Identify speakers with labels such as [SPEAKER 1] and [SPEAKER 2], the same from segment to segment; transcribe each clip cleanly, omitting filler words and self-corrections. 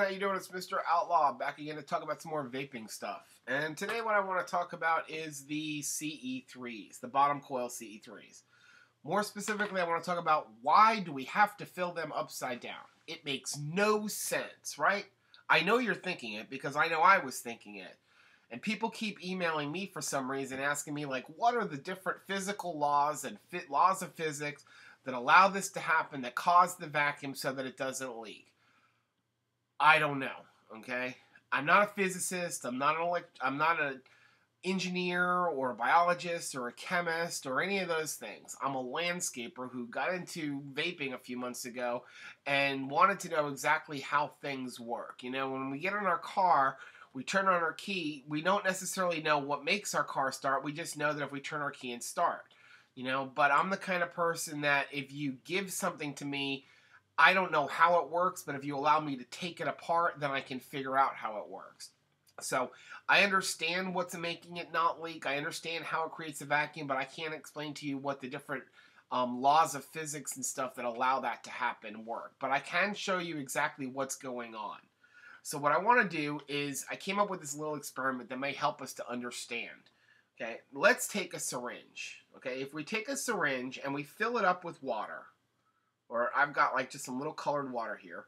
[SPEAKER 1] How you doing? It's Mr. Outlaw back again to talk about some more vaping stuff. And today what I want to talk about is the CE3s, the bottom coil CE3s. More specifically, I want to talk about why do we have to fill them upside down? It makes no sense, right? I know you're thinking it because I know I was thinking it. And people keep emailing me for some reason asking me, like, what are the different physical laws and laws of physics that allow this to happen, that cause the vacuum so that it doesn't leak? I don't know, okay? I'm not a physicist. I'm not an engineer or a biologist or a chemist or any of those things. I'm a landscaper who got into vaping a few months ago and wanted to know exactly how things work. You know, when we get in our car, we turn on our key. We don't necessarily know what makes our car start. We just know that if we turn our key and start, you know. But I'm the kind of person that if you give something to me, I don't know how it works, but if you allow me to take it apart, then I can figure out how it works. So I understand what's making it not leak. I understand how it creates a vacuum, but I can't explain to you what the different laws of physics and stuff that allow that to happen work. But I can show you exactly what's going on. So what I want to do is I came up with this little experiment that may help us to understand. Okay, let's take a syringe. Okay, if we take a syringe and we fill it up with water, or I've got like just some little colored water here.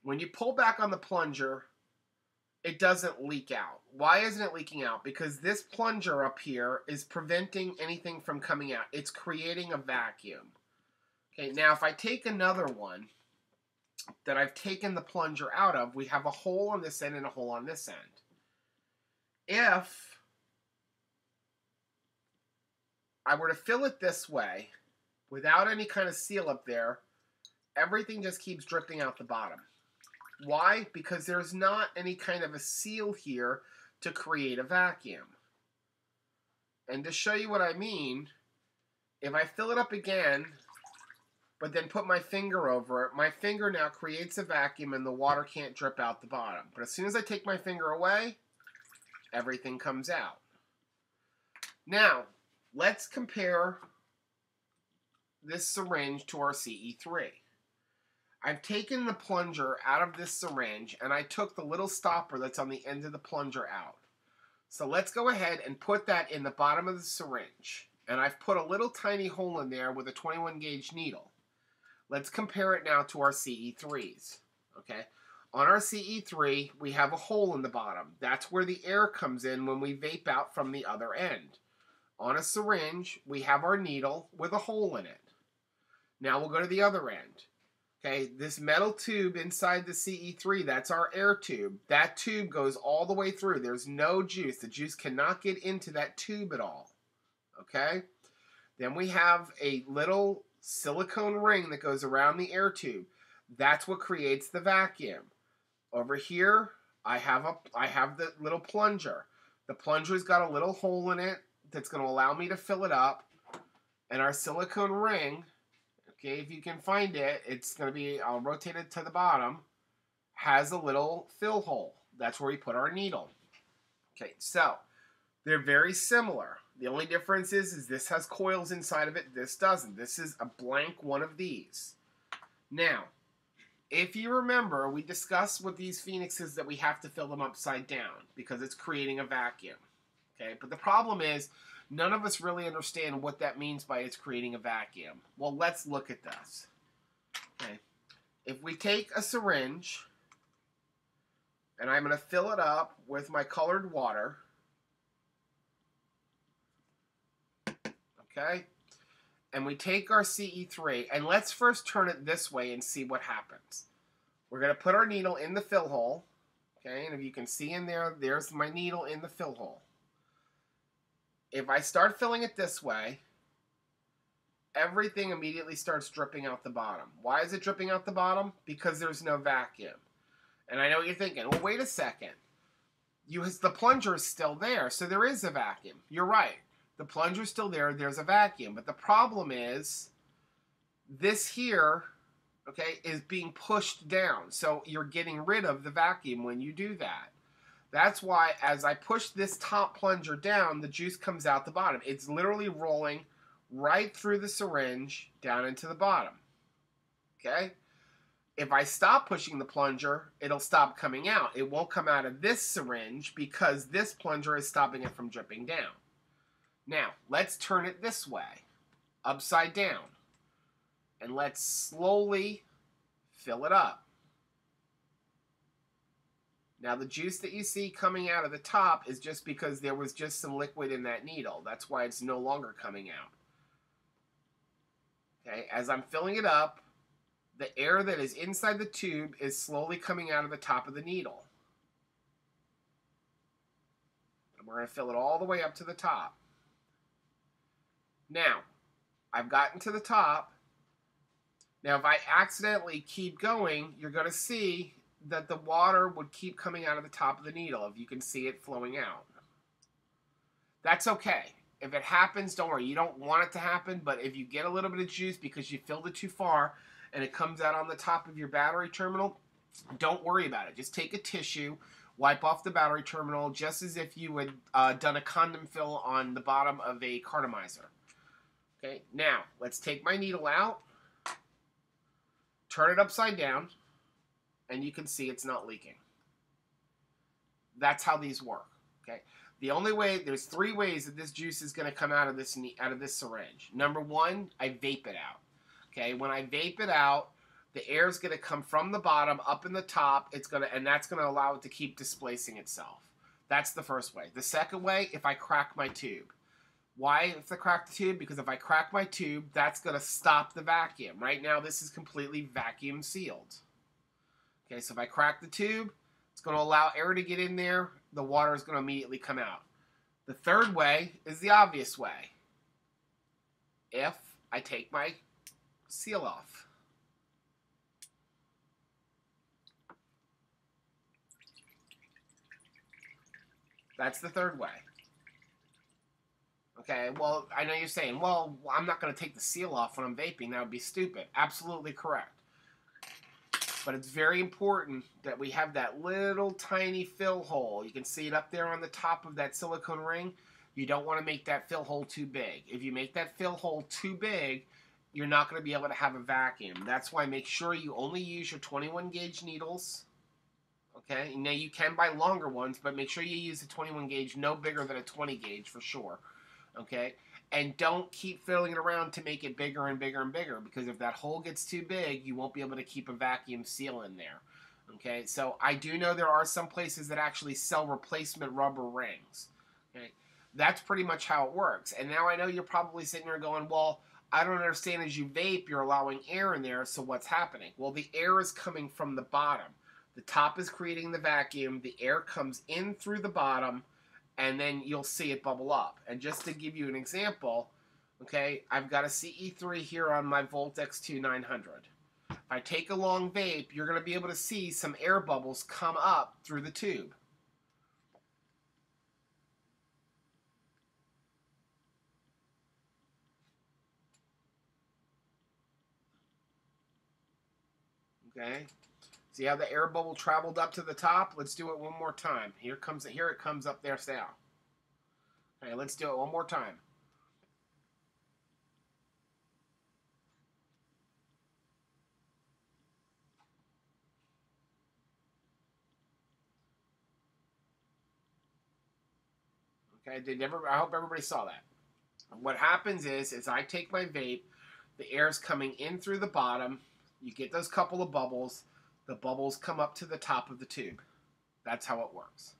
[SPEAKER 1] When you pull back on the plunger, it doesn't leak out. Why isn't it leaking out? Because this plunger up here is preventing anything from coming out. It's creating a vacuum. Okay, now if I take another one that I've taken the plunger out of, we have a hole on this end and a hole on this end. If I were to fill it this way, without any kind of seal up there, everything just keeps dripping out the bottom. Why? Because there's not any kind of a seal here to create a vacuum. And to show you what I mean, if I fill it up again, but then put my finger over it, my finger now creates a vacuum and the water can't drip out the bottom. But as soon as I take my finger away, everything comes out. Now, let's compare this syringe to our CE3. I've taken the plunger out of this syringe and I took the little stopper that's on the end of the plunger out. So let's go ahead and put that in the bottom of the syringe. And I've put a little tiny hole in there with a 21 gauge needle. Let's compare it now to our CE3s. Okay. On our CE3, we have a hole in the bottom. That's where the air comes in when we vape out from the other end. On a syringe, we have our needle with a hole in it. Now we'll go to the other end. Okay, this metal tube inside the CE3, that's our air tube. That tube goes all the way through. There's no juice. The juice cannot get into that tube at all. Okay? Then we have a little silicone ring that goes around the air tube. That's what creates the vacuum. Over here, I have the little plunger. The plunger's got a little hole in it that's going to allow me to fill it up. And our silicone ring, okay, if you can find it, it's going to be rotated to the bottom, has a little fill hole. That's where we put our needle. Okay, so they're very similar. The only difference is this has coils inside of it. This doesn't. This is a blank one of these. Now, if you remember, we discussed with these phoenixes that we have to fill them upside down because it's creating a vacuum. Okay, but the problem is none of us really understand what that means by it's creating a vacuum. Well, let's look at this. Okay, if we take a syringe and I'm going to fill it up with my colored water, okay, and we take our CE3, and let's first turn it this way and see what happens. We're going to put our needle in the fill hole, okay, and if you can see in there, there's my needle in the fill hole. If I start filling it this way, everything immediately starts dripping out the bottom. Why is it dripping out the bottom? Because there's no vacuum. And I know what you're thinking, well, wait a second. The plunger is still there, so there is a vacuum. You're right. The plunger's still there, there's a vacuum. But the problem is, this here, okay, is being pushed down. So you're getting rid of the vacuum when you do that. That's why as I push this top plunger down, the juice comes out the bottom. It's literally rolling right through the syringe down into the bottom. Okay? If I stop pushing the plunger, it'll stop coming out. It won't come out of this syringe because this plunger is stopping it from dripping down. Now, let's turn it this way, upside down, and let's slowly fill it up. Now, the juice that you see coming out of the top is just because there was just some liquid in that needle. That's why it's no longer coming out. Okay, as I'm filling it up, the air that is inside the tube is slowly coming out of the top of the needle. And we're going to fill it all the way up to the top. Now, I've gotten to the top. Now, if I accidentally keep going, you're going to see that the water would keep coming out of the top of the needle, if you can see it flowing out. That's okay. If it happens, don't worry. You don't want it to happen, but if you get a little bit of juice because you filled it too far and it comes out on the top of your battery terminal, don't worry about it. Just take a tissue, wipe off the battery terminal, just as if you had done a condom fill on the bottom of a cartomizer. Okay, now let's take my needle out, turn it upside down, and you can see it's not leaking. That's how these work. Okay. The only way, there's 3 ways that this juice is going to come out of this syringe. Number 1, I vape it out. Okay. When I vape it out, the air is going to come from the bottom up in the top. And that's going to allow it to keep displacing itself. That's the first way. The second way, if I crack my tube. Why if I crack the tube? Because if I crack my tube, that's going to stop the vacuum. Right now, this is completely vacuum sealed. Okay, so if I crack the tube, it's going to allow air to get in there. The water is going to immediately come out. The third way is the obvious way. If I take my seal off. That's the third way. Okay, well, I know you're saying, well, I'm not going to take the seal off when I'm vaping. That would be stupid. Absolutely correct. But it's very important that we have that little tiny fill hole. You can see it up there on the top of that silicone ring. You don't want to make that fill hole too big. If you make that fill hole too big, you're not going to be able to have a vacuum. That's why make sure you only use your 21 gauge needles. Okay, now you can buy longer ones, but make sure you use a 21 gauge, no bigger than a 20 gauge for sure. Okay, and don't keep filling it around to make it bigger and bigger and bigger, because if that hole gets too big, you won't be able to keep a vacuum seal in there. Okay, so I do know there are some places that actually sell replacement rubber rings. Okay, that's pretty much how it works. And now I know you're probably sitting there going, well, I don't understand, as you vape, you're allowing air in there, so what's happening? Well, the air is coming from the bottom. The top is creating the vacuum, the air comes in through the bottom, and then you'll see it bubble up. And just to give you an example, okay, I've got a CE3 here on my Volt X2 900. If I take a long vape, you're going to be able to see some air bubbles come up through the tube. Okay, see how the air bubble traveled up to the top? Let's do it one more time. Here it comes up there now. Okay, let's do it one more time. Okay, I hope everybody saw that. What happens is I take my vape, the air is coming in through the bottom, you get those couple of bubbles, the bubbles come up to the top of the tube. That's how it works.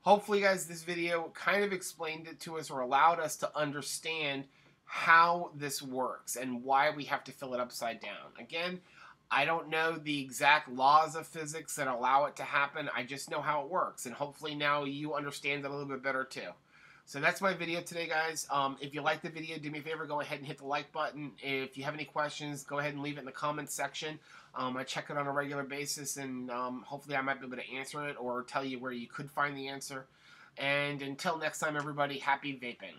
[SPEAKER 1] Hopefully, guys, this video kind of explained it to us, or allowed us to understand how this works and why we have to fill it upside down. Again, I don't know the exact laws of physics that allow it to happen. I just know how it works, and hopefully now you understand it a little bit better too. So that's my video today, guys. If you like the video, do me a favor, go ahead and hit the like button. If you have any questions, go ahead and leave it in the comments section. I check it on a regular basis, and hopefully I might be able to answer it or tell you where you could find the answer. And until next time, everybody, happy vaping.